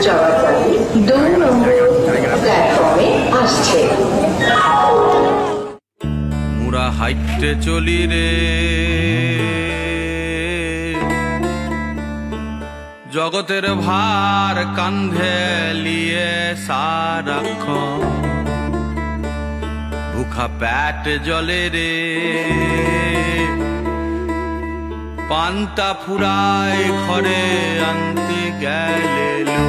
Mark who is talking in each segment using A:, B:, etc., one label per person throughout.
A: জগৎপথে 2 নম্বর প্ল্যাটফর্মে আসছে।
B: মুরা হাইটে চলি রে জগতের ভার কান্ধে লিয়ে সারাক্ষণ, ভুখা পেট জলে রে পান্তা ফুরায় ঘরে আনতে গেলে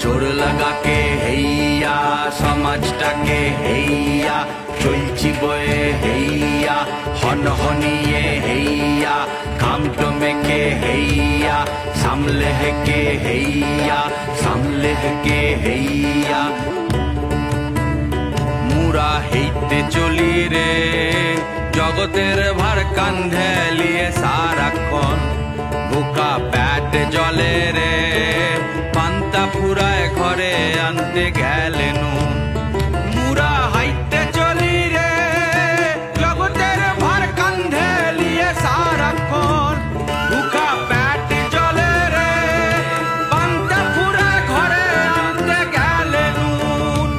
B: জোর লাগাকে হেইয়া সমাজটাকে হেইয়া চলছি বয়ে হেইয়া হনহনিয়ে হেইয়া কামটো মেকে হেইয়া সামলে হেকে হেইয়া সামলে হেকে হেইয়া মুরা হেইতে চলি রে জগতের ভার কান্ধে লিয়ে সারাক্ষণ, বুকা পেট জলে রে পান্তা ফুরায় ঘরে আনতে গেলে নুন। মুরা হাইতে চলি রে জগতের ভার কান্ধে লিয়ে সারাক্ষণ, বুকা পেট জলে রে পান্তা ফুরায় ঘরে আনতে গেলে নুন।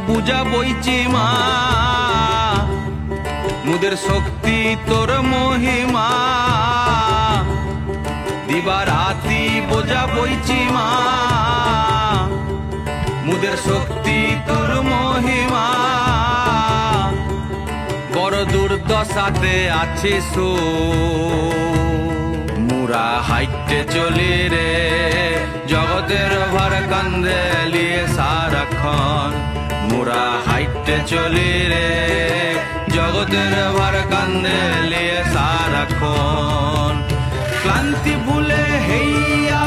B: বুঝা বইছি মা মুদের শক্তি তোর মহিমা, দিবারাতি বোঝা বইছি মা মুদের শক্তি তোর মহিমা, বড় দুর্দশাতে আছে সো মুরা হাইটে চলি রে জগতের ভার কান্ধে লিয়ে সারাক্ষণ, মুরা হাইটে চলি রে জগতের ভার কান্ধে লিয়ে সারাক্ষণ, ক্লান্তি ভুলে হেইয়া